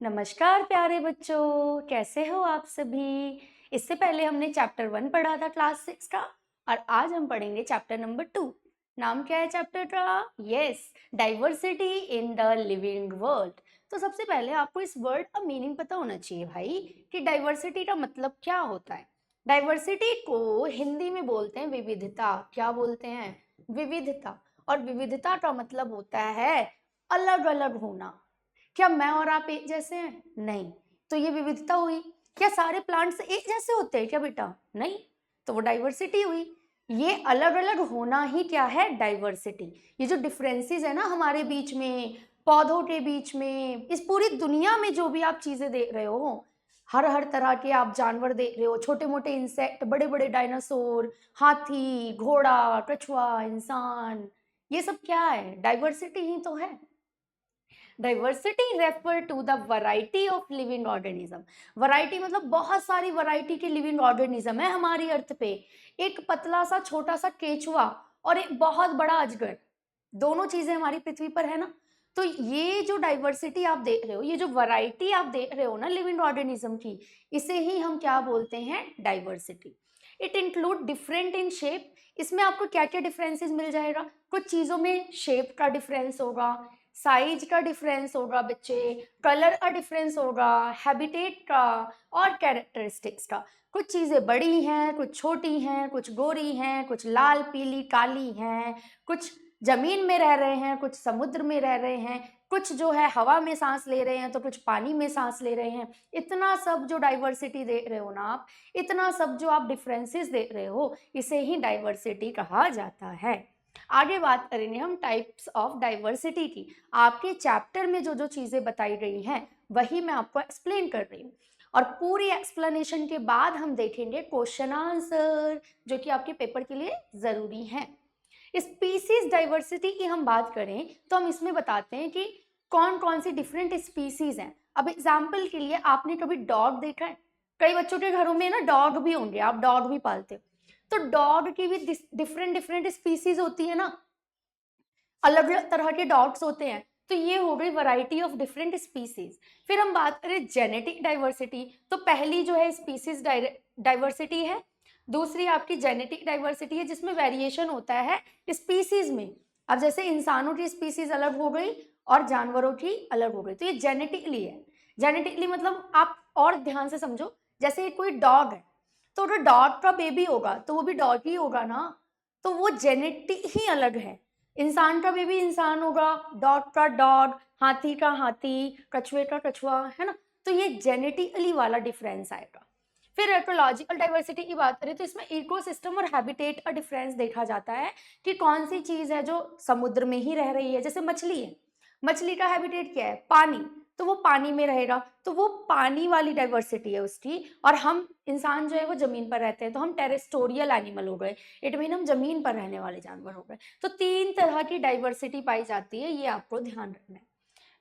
नमस्कार प्यारे बच्चों, कैसे हो आप सभी। इससे पहले हमने चैप्टर 1 पढ़ा था क्लास 6 का और आज हम पढ़ेंगे चैप्टर नंबर 2। नाम क्या है चैप्टर का? Yes, diversity in the living world. तो सबसे पहले आपको इस वर्ड का मीनिंग पता होना चाहिए भाई कि डाइवर्सिटी का मतलब क्या होता है। डाइवर्सिटी को हिंदी में बोलते हैं विविधता। क्या बोलते हैं? विविधता। और विविधता का मतलब होता है अलग अलग होना। क्या मैं और आप एक जैसे हैं? नहीं। तो ये विविधता हुई। क्या सारे प्लांट्स एक जैसे होते हैं क्या बेटा? नहीं। तो वो डाइवर्सिटी हुई। ये अलग अलग होना ही क्या है? डाइवर्सिटी। ये जो डिफरेंसेस है ना हमारे बीच में, पौधों के बीच में, इस पूरी दुनिया में जो भी आप चीजें देख रहे हो, हर हर तरह के आप जानवर देख रहे हो, छोटे मोटे इंसेक्ट, बड़े बड़े डायनासोर, हाथी, घोड़ा, कछुआ, इंसान, ये सब क्या है? डाइवर्सिटी ही तो है। Diversity refer to the variety of living organism. Variety मतलब बहुत सारी वैरायटी के लिविंग ऑर्गेनिज्म है हमारी अर्थ पे। एक पतला सा छोटा सा केचुआ और एक बहुत बड़ा अजगर, दोनों चीजें हमारी पृथ्वी पर है ना। तो ये जो डाइवर्सिटी आप देख रहे हो, ये जो वैरायटी आप देख रहे हो ना लिविंग ऑर्गेनिज्म की, इसे ही हम क्या बोलते हैं? Diversity. It include different in shape. इसमें आपको क्या क्या डिफरेंसेस मिल जाएगा? कुछ चीजों में शेप का डिफरेंस होगा, साइज का डिफरेंस होगा बच्चे, कलर का डिफरेंस होगा, हैबिटेट का और कैरेक्टरिस्टिक्स का। कुछ चीजें बड़ी हैं, कुछ छोटी हैं, कुछ गोरी हैं, कुछ लाल पीली काली हैं, कुछ जमीन में रह रहे हैं, कुछ समुद्र में रह रहे हैं, कुछ जो है हवा में सांस ले रहे हैं, तो कुछ पानी में सांस ले रहे हैं। इतना सब जो डाइवर्सिटी देख रहे हो ना आप, इतना सब जो आप डिफरेंसेस देख रहे हो, इसे ही डाइवर्सिटी कहा जाता है। आगे बात करेंगे हम टाइप्स ऑफ डाइवर्सिटी की। आपके चैप्टर में जो जो चीजें बताई गई हैं वही मैं आपको एक्सप्लेन कर रही हूँ, और पूरी एक्सप्लेनेशन के बाद हम देखेंगे क्वेश्चन आंसर, जो कि आपके पेपर के लिए जरूरी है। स्पीसीज डाइवर्सिटी की हम बात करें तो हम इसमें बताते हैं कि कौन कौन सी डिफरेंट स्पीसीज हैं। अब एग्जाम्पल के लिए आपने कभी डॉग देखा है? कई बच्चों के घरों में ना डॉग भी होंगे, आप डॉग भी पालते हो। तो डॉग की भी डिफरेंट डिफरेंट स्पीसीज होती है ना, अलग अलग तरह के डॉग्स होते हैं। तो ये हो गई वैरायटी ऑफ डिफरेंट स्पीसीज। फिर हम बात करें जेनेटिक डाइवर्सिटी, तो पहली जो है स्पीसीज डाइवर्सिटी है। दूसरी आपकी जेनेटिक डाइवर्सिटी है जिसमें वेरिएशन होता है स्पीसीज में। अब जैसे इंसानों की स्पीसीज अलग हो गई और जानवरों की अलग हो गई, तो ये जेनेटिकली है। जेनेटिकली मतलब आप और ध्यान से समझो, जैसे कोई डॉग है, तो अगर डॉग का बेबी होगा तो वो भी डॉग ही होगा ना, तो वो जेनेटिक ही अलग है। इंसान का बेबी इंसान होगा, डॉग का डॉग, हाथी का हाथी, कछुए का कछुआ, है ना। तो ये जेनेटिकली वाला डिफरेंस आएगा। फिर इकोलॉजिकल डाइवर्सिटी की बात करें तो इसमें इकोसिस्टम और हैबिटेट का डिफरेंस देखा जाता है कि कौन सी चीज है जो समुद्र में ही रह रही है। जैसे मछली है, मछली का हैबिटेट क्या है? पानी, तो वो पानी में रहेगा, तो वो पानी वाली डाइवर्सिटी है उसकी। और हम इंसान जो है वो जमीन पर रहते हैं, तो हम टेरेस्टोरियल एनिमल हो गए, इट मीन हम जमीन पर रहने वाले जानवर हो गए। तो 3 तरह की डाइवर्सिटी पाई जाती है, ये आपको ध्यान रखना है।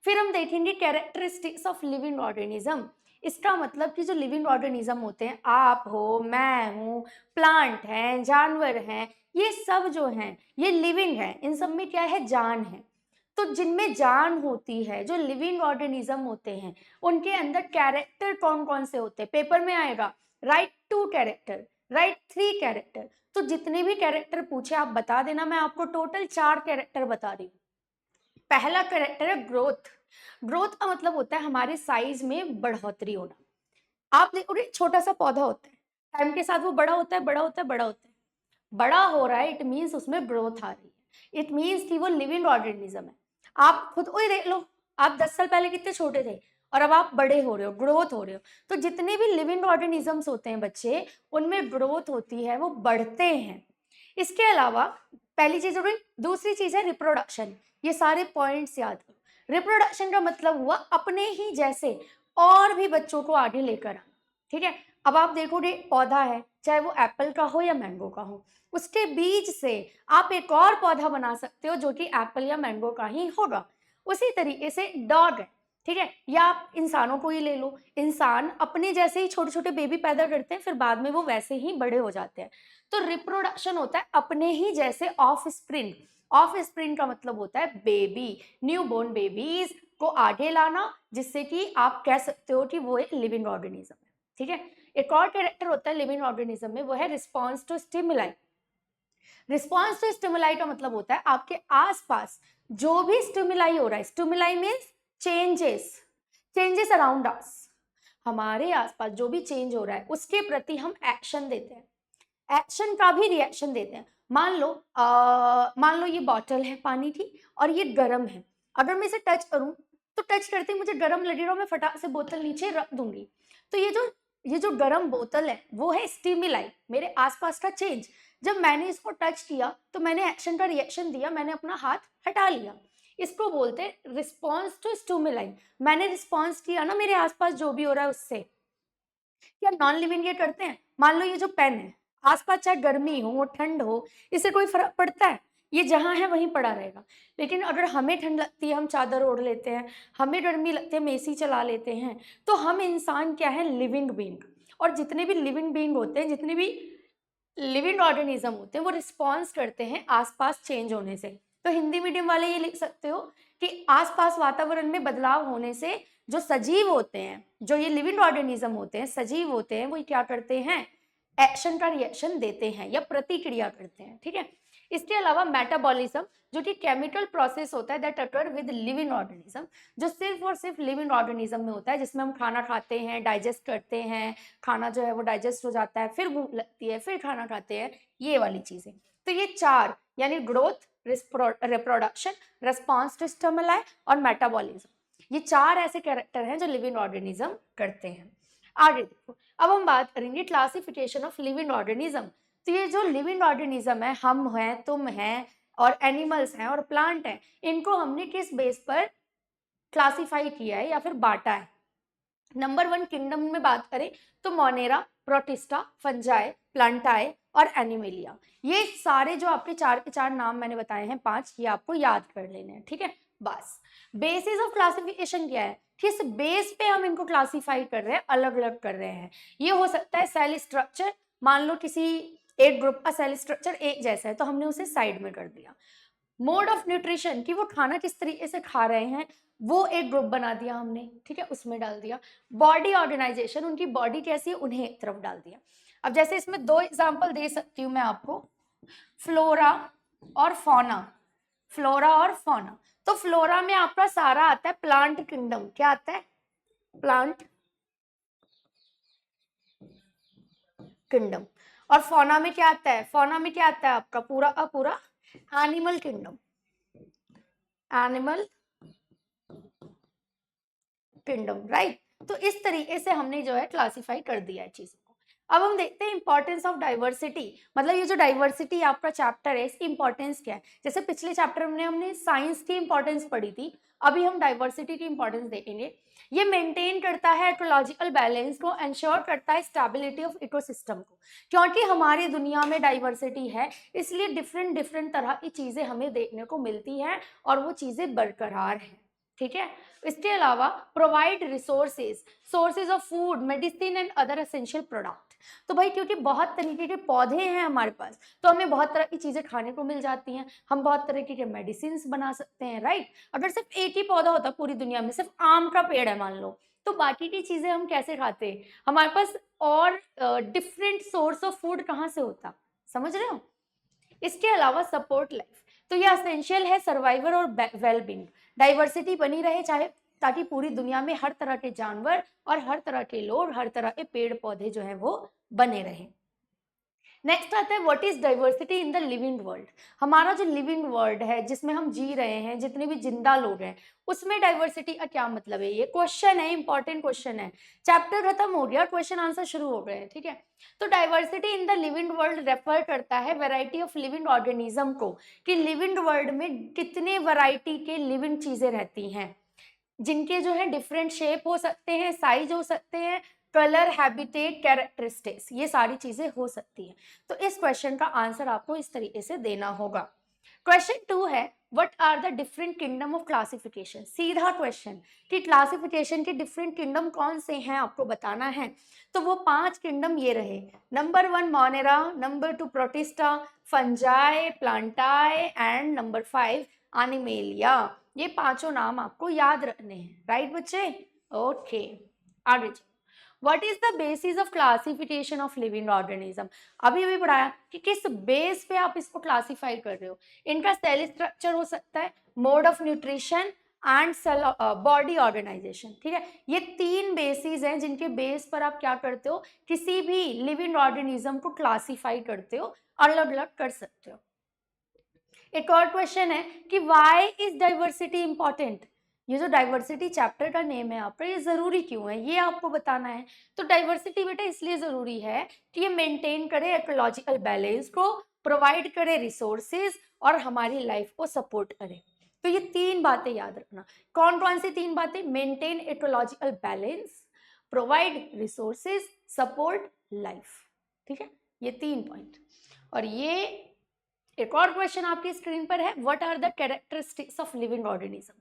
फिर हम देखेंगे कैरेक्टरिस्टिक्स ऑफ लिविंग ऑर्गेनिज्म। इसका मतलब कि जो लिविंग ऑर्गेनिज्म होते हैं, आप हो, मैं हूँ, प्लांट हैं, जानवर हैं, ये सब जो हैं ये लिविंग है। इन सब में क्या है? जान है। तो जिनमें जान होती है, जो लिविंग ऑर्गेनिज्म होते हैं, उनके अंदर कैरेक्टर कौन कौन से होते हैं? पेपर में आएगा, राइट 2 कैरेक्टर, राइट 3 कैरेक्टर। तो जितने भी कैरेक्टर पूछे आप बता देना, मैं आपको टोटल 4 कैरेक्टर बता रही हूँ। पहला कैरेक्टर है ग्रोथ। ग्रोथ का मतलब होता है हमारे साइज में बढ़ोतरी होना। आप देखोगे छोटा सा पौधा होता है, टाइम के साथ वो बड़ा होता है, बड़ा होता है, बड़ा होता है, बड़ा हो रहा है, इट मीन्स उसमें ग्रोथ आ रही है, इट मीन्स कि वो लिविंग ऑर्गेनिज्म है। आप खुद को ही देख लो, आप 10 साल पहले कितने छोटे थे और अब आप बड़े हो रहे हो, ग्रोथ हो रहे हो। तो जितने भी लिविंग ऑर्गेनिजम्स होते हैं बच्चे, उनमें ग्रोथ होती है, वो बढ़ते हैं। इसके अलावा पहली चीज हो गई। दूसरी चीज है रिप्रोडक्शन। ये सारे पॉइंट्स याद करो। रिप्रोडक्शन का मतलब हुआ अपने ही जैसे और भी बच्चों को आगे लेकर आना। ठीक है। अब आप देखोगे पौधा है, चाहे वो एप्पल का हो या मैंगो का हो, उसके बीज से आप एक और पौधा बना सकते हो जो कि एप्पल या मैंगो का ही होगा। उसी तरीके से डॉग है, ठीक है, या आप इंसानों को ही ले लो। इंसान अपने जैसे ही छोटे छोटे बेबी पैदा करते हैं, फिर बाद में वो वैसे ही बड़े हो जाते हैं। तो रिप्रोडक्शन होता है अपने ही जैसे ऑफ स्प्रिंग। ऑफ स्प्रिंग का मतलब होता है बेबी, न्यू बोर्न बेबीज को आगे लाना जिससे कि आप कह सकते हो कि वो एक लिविंग ऑर्गेनिज्म है, ठीक है। एक और कैरेक्टर होता है लिविंग ऑर्गेनिज्म में, वो है response to stimuli. Response to stimuli का मतलब होता है आपके आसपास जो भी स्टिमुलाई हो रहा है, stimuli means changes, changes around us, हमारे आसपास जो भी चेंज हो रहा है उसके प्रति हम एक्शन देते हैं, एक्शन का भी रिएक्शन देते हैं। मान लो ये बॉटल है पानी की और ये गर्म है, अगर मैं इसे टच करूं तो टच करते ही मुझे गर्म लगेगा, मैं फटाक से बोतल नीचे रख दूंगी। तो ये जो गर्म बोतल है वो है स्टिमुलाई, मेरे आसपास का चेंज। जब मैंने इसको टच किया तो मैंने एक्शन का रिएक्शन दिया, मैंने अपना हाथ हटा लिया, इसको बोलते हैं रिस्पॉन्स टू स्टिमुलाई। मैंने रिस्पॉन्स किया ना मेरे आसपास जो भी हो रहा है उससे। क्या नॉन लिविंग ये करते हैं? मान लो ये जो पेन है, आसपास चाहे गर्मी हो ठंड हो, इससे कोई फर्क पड़ता है? ये जहाँ है वहीं पड़ा रहेगा। लेकिन अगर हमें ठंड लगती है हम चादर ओढ़ लेते हैं, हमें गर्मी लगती है हम एसी चला लेते हैं, तो हम इंसान क्या है? Living being. और जितने भी लिविंग बीइंग होते हैं, जितने भी लिविंग ऑर्गेनिज्म होते हैं, वो रिस्पॉन्स करते हैं आसपास चेंज होने से। तो हिंदी मीडियम वाले ये लिख सकते हो कि आसपास वातावरण में बदलाव होने से जो सजीव होते हैं, जो ये लिविंग ऑर्गेनिज्म होते हैं, सजीव होते हैं, वो क्या करते हैं? एक्शन का रिएक्शन देते हैं या प्रतिक्रिया करते हैं, ठीक है। इसके अलावा मेटाबॉलिज्म, जो कि केमिकल प्रोसेस होता है that occur with living organism, जो सिर्फ और सिर्फ लिविंग ऑर्गेनिज्म में होता है, जिसमें हम खाना खाते हैं, डाइजेस्ट करते हैं, खाना जो है वो डाइजेस्ट हो जाता है, फिर भूख लगती है, फिर खाना खाते हैं, ये वाली चीजें। तो ये चार यानी growth, reproduction, response to stimuli और मेटाबॉलिज्म, ये चार ऐसे कैरेक्टर हैं जो लिविंग ऑर्गेनिज्म करते हैं। आगे देखो, अब हम बात करेंगे क्लासिफिकेशन ऑफ लिविंग ऑर्गेनिज्म। तो ये जो लिविंग ऑर्गेनिज्म है, हम हैं, तुम हैं और एनिमल्स हैं और प्लांट हैं, इनको हमने किस बेस पर क्लासिफाई किया है या फिर बांटा है? नंबर 1 किंगडम में बात करें तो मोनेरा, प्रोटिस्टा, फंजाई, प्लांटाई और एनिमेलिया। ये सारे जो आपके चार के चार नाम मैंने बताए हैं 5, ये आपको याद कर लेने हैं, ठीक है। बस बेसिस ऑफ क्लासिफिकेशन क्या है? किस बेस पे हम इनको क्लासिफाई कर रहे हैं, अलग अलग कर रहे हैं? ये हो सकता है सेल स्ट्रक्चर, मान लो किसी एक ग्रुप का सेल स्ट्रक्चर एक जैसा है तो हमने उसे साइड में कर दिया। मोड ऑफ न्यूट्रिशन, कि वो खाना किस तरीके से खा रहे हैं, वो एक ग्रुप बना दिया हमने, ठीक है, उसमें डाल दिया। बॉडी ऑर्गेनाइजेशन, उनकी बॉडी कैसी है, उन्हें एक तरफ डाल दिया। अब जैसे इसमें 2 एग्जांपल दे सकती हूँ मैं आपको, फ्लोरा और फौना। फ्लोरा और फौना, तो फ्लोरा में आपका सारा आता है प्लांट किंगडम, क्या आता है? Plant kingdom. और फौना में क्या आता है? फौना में क्या आता है आपका? पूरा का पूरा animal kingdom, animal kingdom, right. तो इस तरीके से हमने जो है क्लासिफाई कर दिया है चीजों को। अब हम देखते हैं इंपॉर्टेंस ऑफ डाइवर्सिटी, मतलब ये जो डाइवर्सिटी आपका चैप्टर है इसकी इंपॉर्टेंस क्या है। जैसे पिछले चैप्टर में हमने साइंस की इंपॉर्टेंस पढ़ी थी, अभी हम डाइवर्सिटी की इंपॉर्टेंस देखेंगे। ये मेंटेन करता है इकोलॉजिकल बैलेंस को, एंश्योर करता है स्टेबिलिटी ऑफ इकोसिस्टम को। क्योंकि हमारी दुनिया में डाइवर्सिटी है, इसलिए डिफरेंट डिफरेंट तरह की चीजें हमें देखने को मिलती हैं और वो चीजें बरकरार हैं, ठीक है। इसके अलावा provide resources, sources of food, medicine and other essential product. तो भाई क्योंकि बहुत तरीके के पौधे हैं हमारे पास, तो हमें बहुत तरह की चीजें खाने को मिल जाती हैं, हम बहुत तरह के मेडिसिन बना सकते हैं, राइट। अगर सिर्फ एक ही पौधा होता पूरी दुनिया में, सिर्फ आम का पेड़ है मान लो, तो बाकी की चीजें हम कैसे खाते? हमारे पास और डिफरेंट सोर्स ऑफ फूड कहाँ से होता? समझ रहे हो। इसके अलावा सपोर्ट लाइफ, तो ये असेंशियल है सर्वाइवर और वेलबींग। डाइवर्सिटी बनी रहे चाहे, ताकि पूरी दुनिया में हर तरह के जानवर और हर तरह के लोग, हर तरह के पेड़ पौधे जो है वो बने रहे। नेक्स्ट आता है what is diversity in the living world. हमारा जो लिविंग वर्ल्ड है जिसमें हम जी रहे हैं, जितने भी जिंदा लोग हैं, उसमें डाइवर्सिटी का क्या मतलब है? ये क्वेश्चन है, इंपॉर्टेंट क्वेश्चन है। चैप्टर खत्म हो गया, क्वेश्चन आंसर शुरू हो गए हैं, ठीक है। तो diversity in the living world refer करता है वैरायटी ऑफ लिविंग ऑर्गेनिज्म को, कि लिविंग वर्ल्ड में कितने वैरायटी के लिविंग चीजें रहती हैं, जिनके जो है डिफरेंट शेप हो सकते हैं, साइज हो सकते हैं, कलर, हैबिटेट, कैरेक्टरिस्टिक्स, ये सारी चीजें हो सकती हैं। तो इस क्वेश्चन का आंसर आपको इस तरीके से देना होगा। क्वेश्चन 2 है what are the different kingdom of classification. सीधा क्वेश्चन कि क्लासिफिकेशन के डिफरेंट किंगडम कौन से हैं आपको बताना है। तो वो 5 किंगडम ये रहे, number 1 Monera, number 2 protista, fungi, प्लांटाई and number 5 animalia. ये पांचों नाम आपको याद रखने हैं, राइट बच्चे? ओके, आगे चलो। What is the basis of classification of living organism? अभी अभी पढ़ाया कि किस बेस पे आप इसको क्लासीफाई कर रहे हो। इनका सेल स्ट्रक्चर हो सकता है, mode of nutrition and cell body organisation, ठीक है। ये तीन बेसिस हैं जिनके बेस पर आप क्या करते हो, किसी भी लिविंग ऑर्गेनिज्म को क्लासीफाई करते हो, अलग अलग कर सकते हो। एक और क्वेश्चन है कि व्हाई इज डाइवर्सिटी इंपॉर्टेंट। ये जो डाइवर्सिटी चैप्टर का नेम है आपका, ये जरूरी क्यों है, ये आपको बताना है। तो डाइवर्सिटी बेटा इसलिए जरूरी है कि ये मेंटेन करे इकोलॉजिकल बैलेंस को, प्रोवाइड करे रिसोर्सेज और हमारी लाइफ को सपोर्ट करे। तो ये तीन बातें याद रखना। कौन कौन सी तीन बातें? Maintain ecological balance, provide resources, support life, ठीक है, ये तीन पॉइंट। और ये एक और क्वेश्चन आपकी स्क्रीन पर है, what are the characteristics of living organism.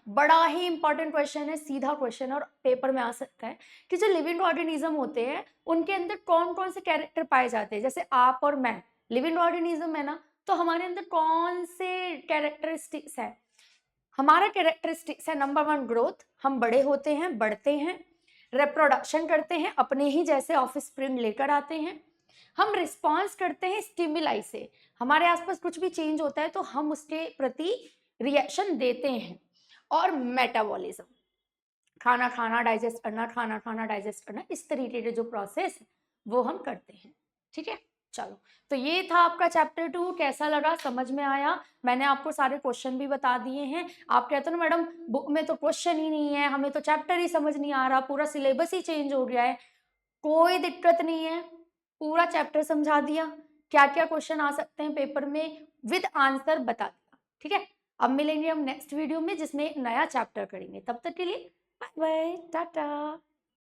बड़ा ही इंपॉर्टेंट क्वेश्चन है, सीधा क्वेश्चन और पेपर में आ सकता है कि जो लिविंग ऑर्गेनिज्म होते हैं उनके अंदर कौन कौन से कैरेक्टर पाए जाते हैं। जैसे आप और मैं लिविंग ऑर्गेनिज्म है ना, तो हमारे अंदर कौन से कैरेक्टरिस्टिक्स है? हमारा कैरेक्टरिस्टिक्स है नंबर 1 ग्रोथ, हम बड़े होते हैं, बढ़ते हैं, रिप्रोडक्शन करते हैं, अपने ही जैसे ऑफस्प्रिंग लेकर आते हैं, हम रिस्पॉन्स करते हैं स्टिमुलाई से, हमारे आसपास कुछ भी चेंज होता है तो हम उसके प्रति रिएक्शन देते हैं, और मेटाबॉलिज्म, खाना खाना डाइजेस्ट करना, खाना खाना डाइजेस्ट करना, इस तरीके के जो प्रोसेस है वो हम करते हैं, ठीक है। चलो, तो ये था आपका चैप्टर 2। कैसा लगा, समझ में आया? मैंने आपको सारे क्वेश्चन भी बता दिए हैं। आप कहते हो ना मैडम बुक में तो क्वेश्चन ही नहीं है, हमें तो चैप्टर ही समझ नहीं आ रहा, पूरा सिलेबस ही चेंज हो गया है। कोई दिक्कत नहीं है, पूरा चैप्टर समझा दिया, क्या क्या क्वेश्चन आ सकते हैं पेपर में विद आंसर बता दिया, ठीक है। अब मिलेंगे हम नेक्स्ट वीडियो में जिसमें एक नया चैप्टर करेंगे। तब तक के लिए बाय बाय, टाटा।